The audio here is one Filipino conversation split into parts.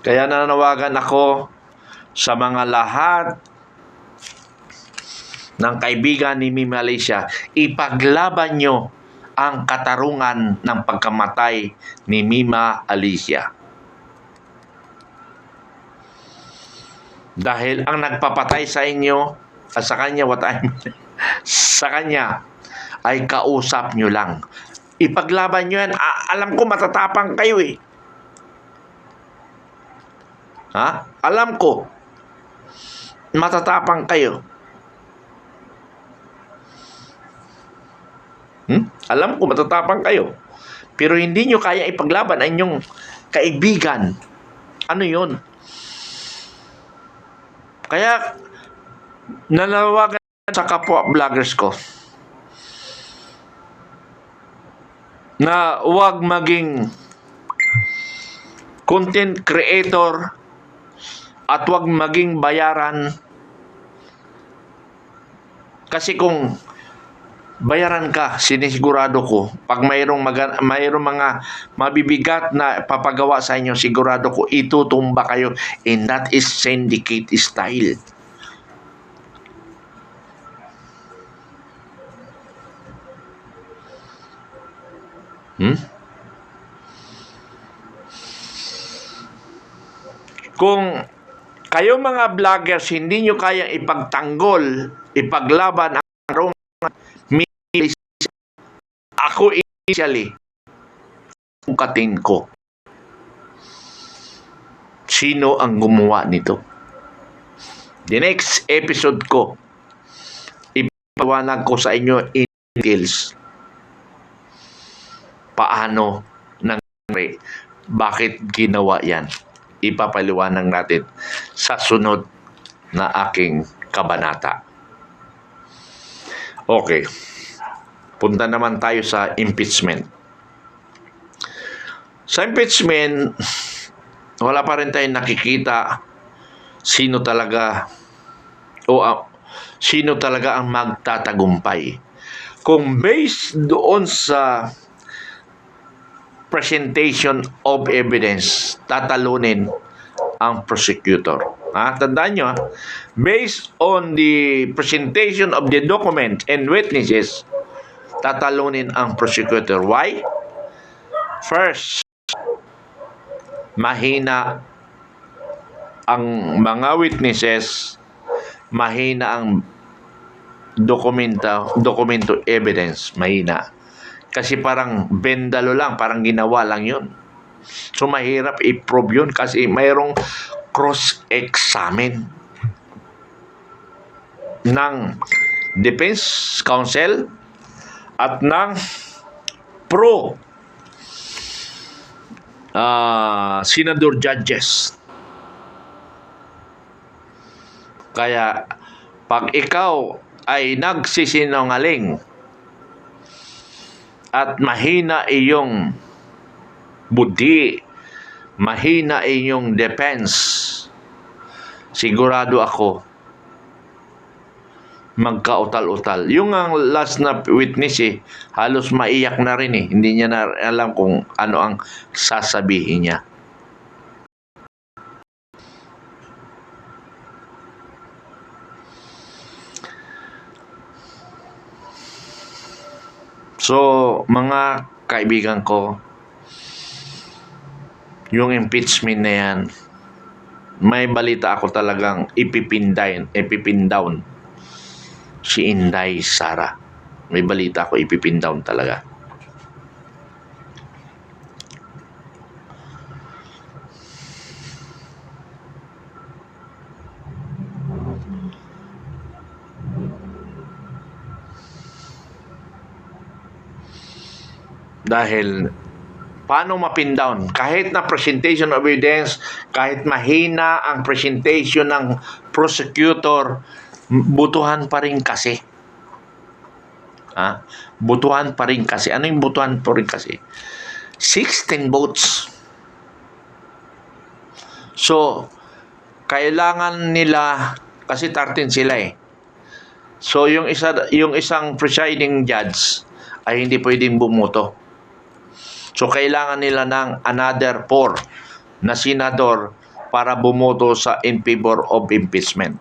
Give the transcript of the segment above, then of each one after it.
Kaya nanawagan ako sa mga lahat ng kaibigan ni Mima Alicia, ipaglaban nyo ang katarungan ng pagkamatay ni Mima Alicia. Dahil ang nagpapatay sa inyo, sa kanya, sa kanya, ay kausap nyo lang. Ipaglaban nyo yan. Alam ko matatapang kayo eh. Ha? Alam ko matatapang kayo. Alam ko matatapang kayo. Pero hindi nyo kaya ipaglaban ang inyong kaibigan. Ano yun? Kaya nanawagan sa kapwa vloggers ko na huwag maging content creator at huwag maging bayaran. Kasi kung bayaran ka, sinisigurado ko, pag mayroong mga mabibigat na papagawa sa inyo, sigurado ko itutumba kayo, and that is syndicate style. Kung kayo mga vloggers hindi nyo kayang ipagtanggol, ipaglaban ang ako initially, katin ko. Sino ang gumawa nito? The next episode ko, ipapaliwanag ko sa inyo in details paano nangyari, bakit ginawa yan. Ipapaliwanag natin sa sunod na aking kabanata. Okay. Punta naman tayo sa impeachment. Sa impeachment, wala pa rin tayong nakikita sino talaga ang magtatagumpay. Kung based doon sa presentation of evidence, tatalunin ang prosecutor. Tandaan nyo, based on the presentation of the document and witnesses, tatalunin ang prosecutor. Why? First, mahina ang mga witnesses, mahina ang dokumento evidence, mahina. Kasi parang bendalo lang, parang ginawa lang yun. So mahirap i-prove yun kasi mayroong cross-examine ng defense counsel at ng senador judges. Kaya pag ikaw ay nagsisinungaling at mahina iyong budi, mahina iyong defense, sigurado ako magkautal-utal. Yung ang last na witness halos maiyak na rin Hindi niya na alam kung ano ang sasabihin niya. So, mga kaibigan ko, yung impeachment na yan, may balita ako talagang ipipin down si Inday Sara. May balita ako ipipin down talaga. Dahil paano mapin down? Kahit na presentation of evidence, kahit mahina ang presentation ng prosecutor, butuhan pa rin kasi. Butuhan pa rin kasi. Ano yung butuhan pa rin kasi? 16 votes. So, kailangan nila, kasi 13 sila So, yung isang presiding judge ay hindi pwedeng bumoto. So, kailangan nila ng another 4 na senador para bumoto in favor of impeachment.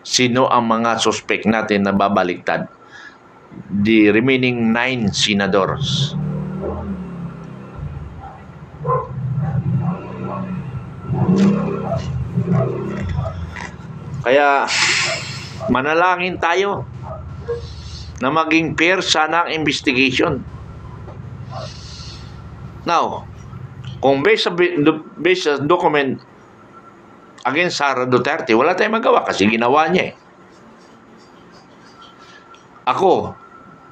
Sino ang mga suspect natin na babaliktad? The remaining 9 senators. Kaya manalangin tayo na maging fair sana ang investigation. Now, kung based sa document against Sara Duterte, wala tayong magawa kasi ginawa niya eh. Ako,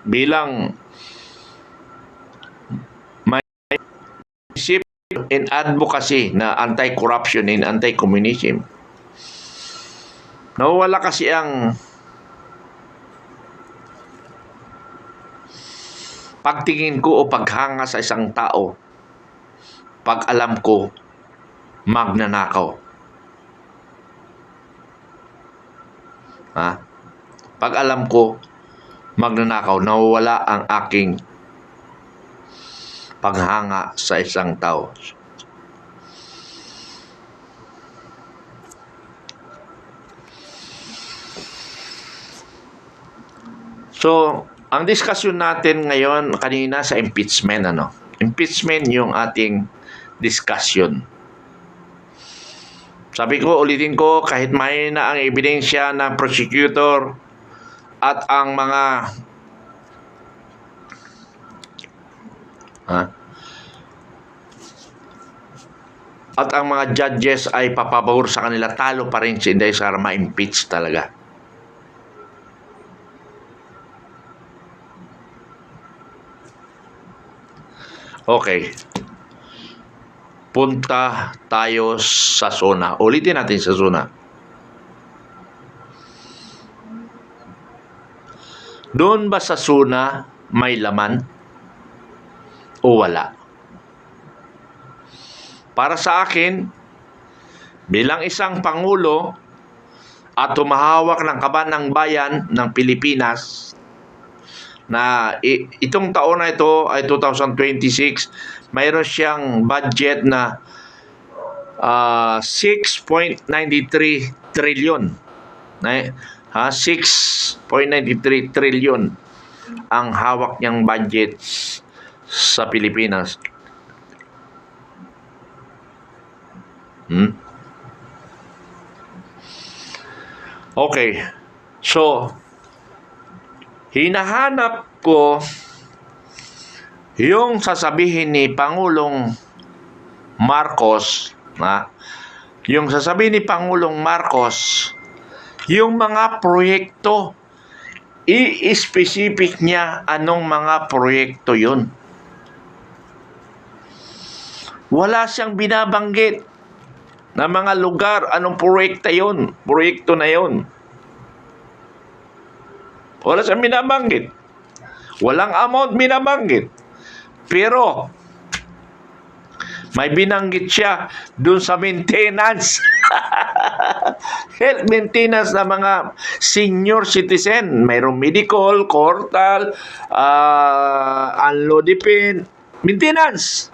bilang may isip in advocacy na anti-corruption and anti-communism, nawawala kasi ang pagtingin ko o paghanga sa isang tao pag alam ko magnanakaw. Pag alam ko magnanakaw, nawawala ang aking paghanga sa isang tao. So, ang discussion natin ngayon kanina sa impeachment, Impeachment yung ating discussion. Sabi ko, ulitin ko, kahit may na ang ebidensya ng prosecutor at ang mga judges ay papabor sa kanila, talo pa rin si Inday Sara, ma-impeach talaga. Okay. Punta tayo sa zona. Ulitin natin sa zona. Doon ba sa zona may laman o wala? Para sa akin, bilang isang pangulo at tumahawak ng kaban ng bayan ng Pilipinas, na itong taon na ito ay 2026, mayroon siyang budget na 6.93 trillion. 6.93 trillion ang hawak niyang budget sa Pilipinas. Okay. So, hinahanap ko yung sasabihin ni Pangulong Marcos, yung sasabihin ni Pangulong Marcos, yung mga proyekto, i-specific niya anong mga proyekto yun. Wala siyang binabanggit na mga lugar, anong proyekto na yun. Wala siyang binabanggit. Walang amount binabanggit. Pero, may binanggit siya dun sa maintenance. Health maintenance na mga senior citizen. Mayroong medical, cortal, unlodipin, maintenance.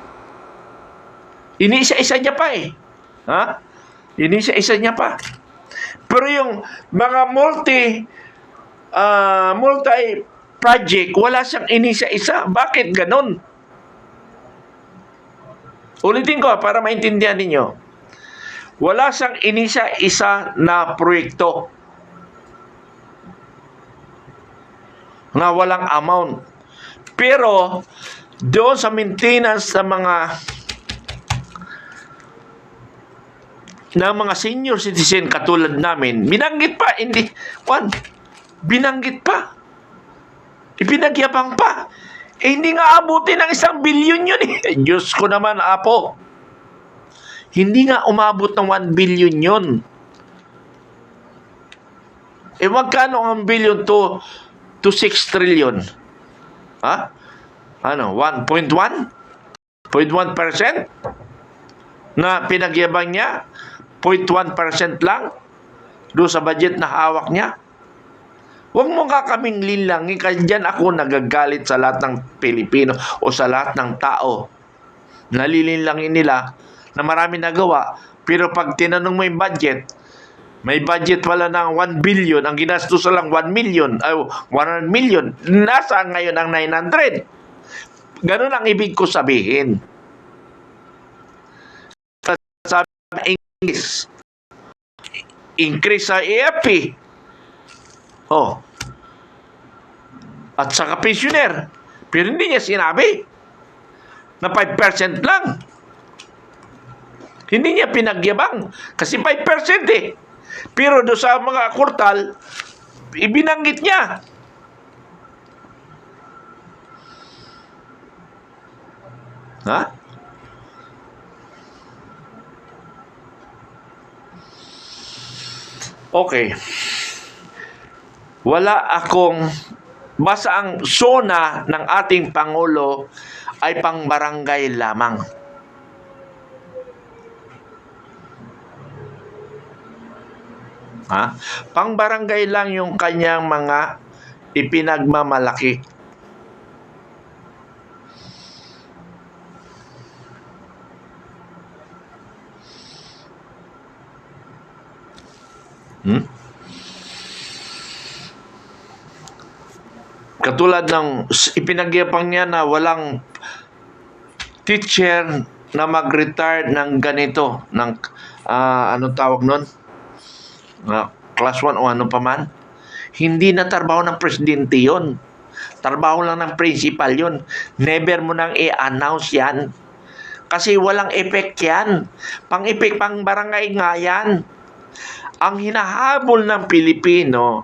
Inisa-isa niya pa eh. Inisa-isa niya pa. Pero yung mga multi-project, wala siyang inisa-isa. Bakit ganon? Ulitin ko para maintindihan ninyo. Wala siyang inisa-isa na proyekto na walang amount. Pero, doon sa maintenance ng mga senior citizen katulad namin, binanggit pa, binanggit pa. Ipinagyabang pa. Hindi nga abutin ng 1 billion yun eh. Diyos ko naman, Apo. Hindi nga umabot ng 1 billion yun. Magkano ang billion to 6 trillion? 1.1? 0.1% na pinagyabang niya? 0.1% lang doon sa budget na hawak niya? Huwag mo nga kaming linlangin, kasi dyan ako nagagalit sa lahat ng Pilipino o sa lahat ng tao. Nalilinlangin nila na marami nagawa, Pero pag tinanong mo yung budget, may budget pala ng 1 billion, ang ginastos lang 1 million, 100 million. Nasaan ngayon ang 900? Ganun ang ibig ko sabihin. Sabi ng English, increase sa AFP. Oh. At saka pensioner. Pero hindi niya sinabi na 5% lang. Hindi niya pinagyabang. Kasi 5% eh. Pero do sa mga kurtal, ibinanggit niya. Ha? Okay. Wala akong, basta ang SONA ng ating Pangulo ay pang barangay lamang. Ha? Pang barangay lang yung kanyang mga ipinagmamalaki. Katulad ng ipinagyapang niya na walang teacher na mag-retire ng ganito, ng ano tawag nun? Class 1 o ano pa man. Hindi na trabaho ng presidente yon. Trabaho lang ng principal yon. Never mo nang i-announce yan. Kasi walang effect yan. Pang-effect, pang barangay nga yan. Ang hinahabol ng Pilipino,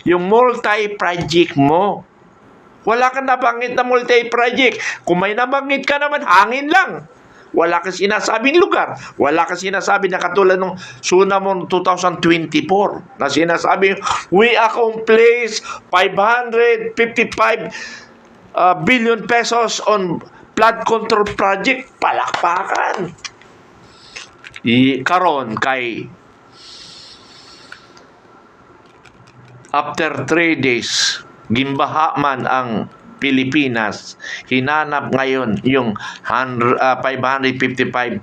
yung multi-project mo. Wala kang nabanggit na multi-project. Kung may nabanggit ka naman, hangin lang. Wala kang sinasabing lugar. Wala kang sinasabi na katulad ng Sunamon 2024 na sinasabi, we accomplish 555 billion pesos on flood control project. Palakpakan. Karon kay after 3 days, gimbaha man ang Pilipinas, hinanap ngayon yung 555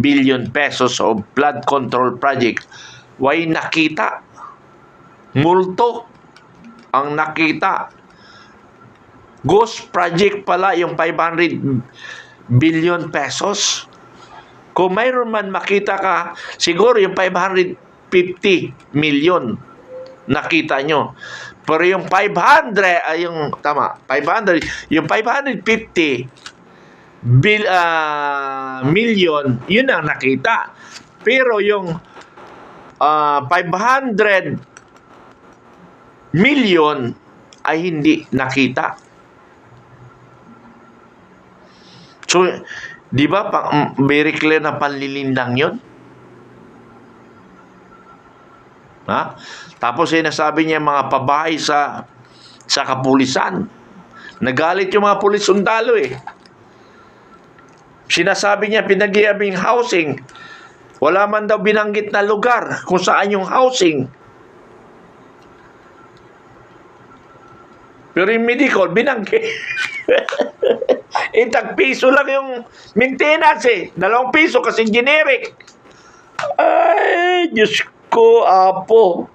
billion pesos of flood control project. Way nakita. Multo ang nakita. Ghost project pala yung 500 billion pesos. Kung mayroon man makita ka, siguro yung 550 million nakita nyo. Pero yung 500, yung 550 million, yun ang nakita. Pero yung 500 million ay hindi nakita. So, di ba, very clear na panlilindang yun? Ha? Tapos sinasabi niya mga pabahay sa kapulisan. Nagalit yung mga pulis sundalo eh. Sinasabi niya pinag-iabing housing. Wala man daw binanggit na lugar kung saan yung housing. Pero yung medical, binanggit. Tag-piso lang yung maintenance eh. 2 piso kasi generic. Ay, Diyos ko, apo.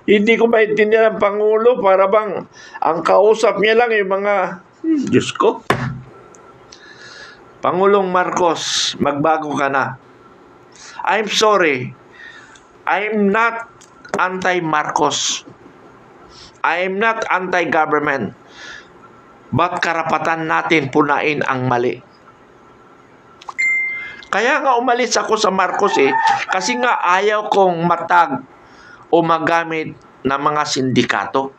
Hindi ko maintindihan ang Pangulo para bang ang kausap niya lang yung mga Diyos ko. Pangulong Marcos, magbago ka na. I'm sorry. I'm not anti-Marcos. I'm not anti-government. But karapatan natin punain ang mali. Kaya nga umalis ako sa Marcos eh. Kasi nga ayaw kong matag o magamit ng mga sindikato.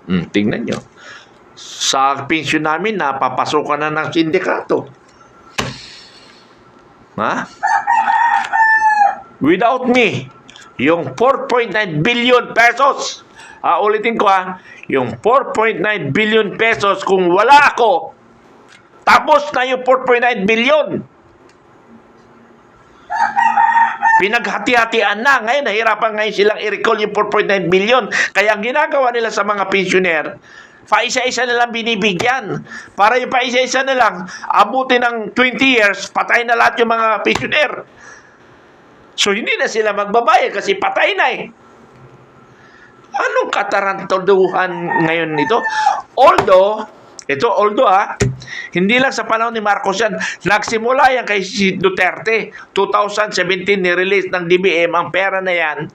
Tingnan nyo. Sa pensyon namin, napapasokan na ng sindikato. Ha? Without me, yung 4.9 billion pesos, ulitin ko yung 4.9 billion pesos, kung wala ako, tapos na yung 4.9 billion. Pinaghati-hatian na. Ngayon, nahirapan ngayon silang i-recall yung 4.9 billion. Kaya ang ginagawa nila sa mga pensioner, paisa-isa na lang binibigyan. Para yung paisa-isa na lang, abutin ng 20 years, patay na lahat yung mga pensioner. So, hindi na sila magbabayad kasi patay na eh. Anong katarantaduhan ngayon nito? Although, hindi lang sa panahon ni Marcos yan. Nagsimula yan kay si Duterte. 2017, ni-release ng DBM ang pera na yan.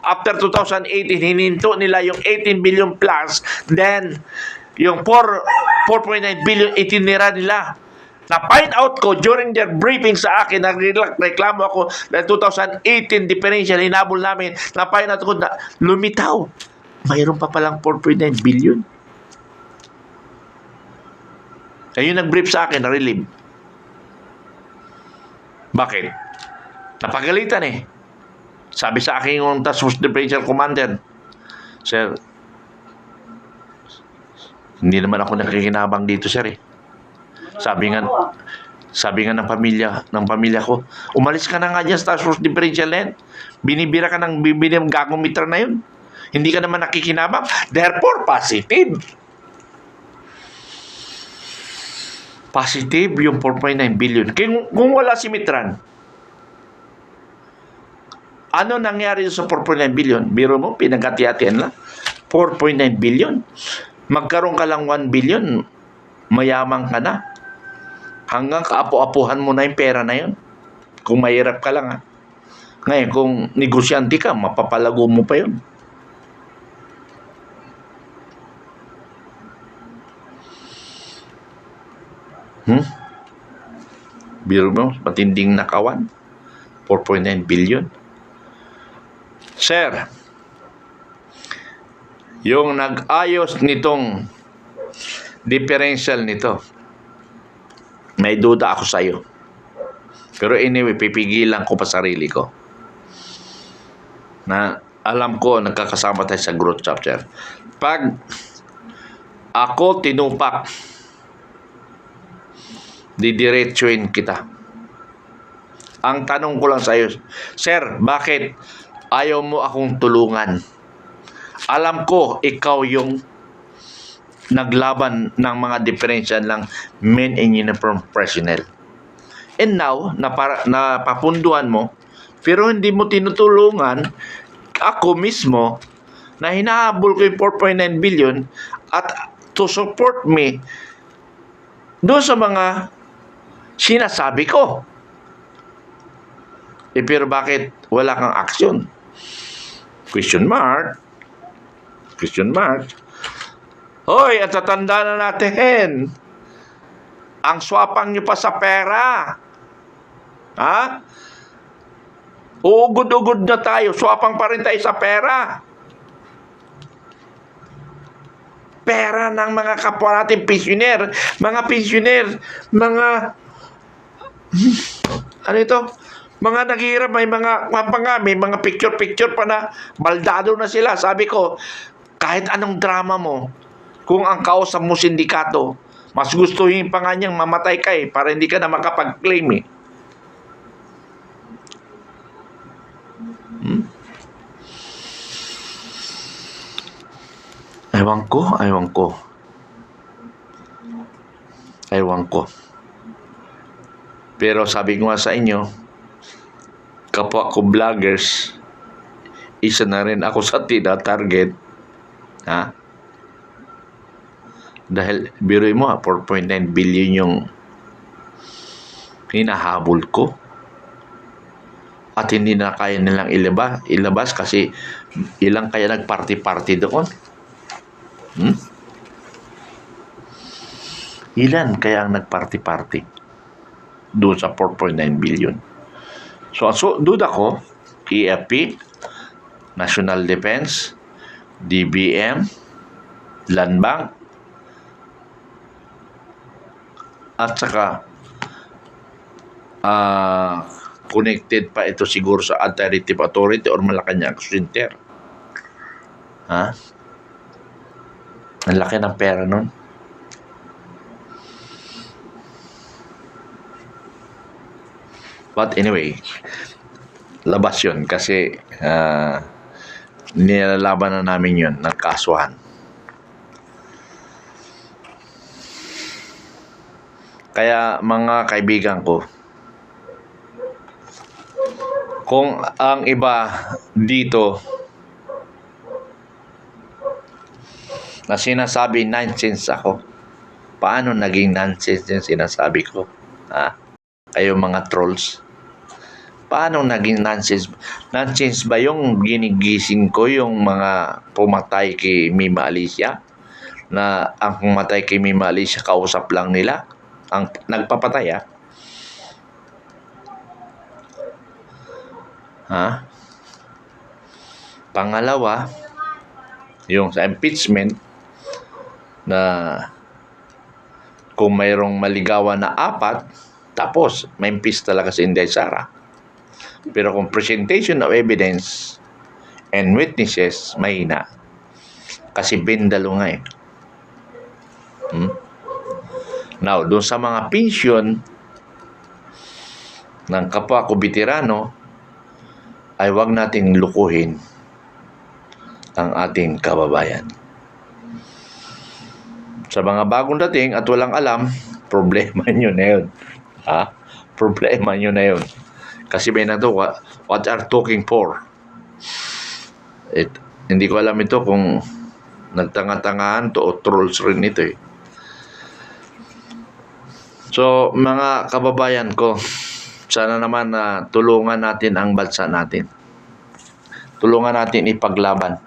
After 2018, hininto nila yung 18 billion plus. Then, yung 4.9 billion itinira nila. Na-find out ko during their briefing sa akin, nagreklamo ako na 2018 differential, hinabol namin, na-find out ko na lumitaw. Mayroon pa palang 4.9 billion. Ayun nag-brief sa akin, na-relieve. Bakit? Napagalitan eh. Sabi sa akin yung task force differential commander, Sir, hindi naman ako nakikinabang dito, sir eh. Sabi nga ng pamilya ko, umalis ka na nga dyan sa task force differential net. Binibira ka ng bibili ng gagong mitra na yun. Hindi ka naman nakikinabang. Therefore, positive. Positive yung 4.9 billion. Kung wala si Mitran, ano nangyari sa 4.9 billion? Biro mo, pinagati-hatian lang. 4.9 billion. Magkaroon ka lang 1 billion, mayamang ka na. Hanggang kaapo-apuhan mo na yung pera na yun. Kung mahirap ka lang ha. Ngayon, kung negosyante ka, mapapalago mo pa yun. Biro mo, matinding nakawan. 4.9 billion. Sir, yung nag-ayos nitong differential nito, may duda ako sa'yo. Pero anyway, pipigilan ko pa sarili ko. Na alam ko, nagkakasama tayo sa growth chapter. Pag ako tinupak, didiretsuin kita. Ang tanong ko lang sa'yo, Sir, bakit ayaw mo akong tulungan? Alam ko, ikaw yung naglaban ng mga differential ng men in uniform personnel. And now, napapunduan mo, pero hindi mo tinutulungan ako mismo na hinahabol ko yung 4.9 billion at to support me doon sa mga sinasabi ko. Pero bakit wala kang aksyon? Question mark. Hoy, at tatanda na natin. Ang swapang nyo pa sa pera. Ha? Uugod-ugod na tayo. Swapang pa rin tayo sa pera. Pera ng mga kapwa natin pensioner. Mga pensioner. Ano ito? Mga naghihirap, may mga picture pa na baldado na sila. Sabi ko, kahit anong drama mo, kung ang kausap mo sindikato, mas gustuhin pa nga niyang mamatay ka eh, para hindi ka na makapag-claim eh. Ewan ko. Pero sabi ko nga sa inyo, kapwa ko vloggers, isa na rin ako sa tina-target. Ha? Dahil, biruin mo 4.9 billion yung hinahabol ko. At hindi na kaya nilang ilabas kasi ilang kaya nagparty-party doon. Ilan kaya ang nagparty-party doon sa 4.9 billion? So duda ko, EFP, National Defense, DBM, Land Bank, at saka connected pa ito siguro sa Anti-Retive Authority or Malacanang Center. Ha? Ang laki ng pera nun. But anyway, labas yun kasi nilalaban na namin yun ng kasuhan. Kaya mga kaibigan ko, Kung ang iba dito na sinasabi nonsense ako, paano naging nonsense yung sinasabi ko? Ha? Kayo mga trolls. Paano naging nonsense? Nonsense ba yung ginigising ko yung mga pumatay kay Mima Alicia? Na ang pumatay kay Mima Alicia, kausap lang nila? Ang nagpapatay, ha? Ha? Pangalawa, yung sa impeachment, na kung mayroong maligawan na 4, tapos may impeach talaga si Inday Sara. Pero kung presentation of evidence and witnesses, mahina. Kasi bendalo nga eh. Now, doon sa mga pensyon ng kapwa ko veterano, ay wag nating lukuhin ang ating kababayan. Sa mga bagong dating at walang alam, problema nyo na yun. Ha? Problema nyo na yun. Kasi may na to, what are talking for? Hindi ko alam ito kung nagtanga-tangahan to o trolls rin ito eh. So, mga kababayan ko, sana naman na tulungan natin ang bansa natin. Tulungan natin ipaglaban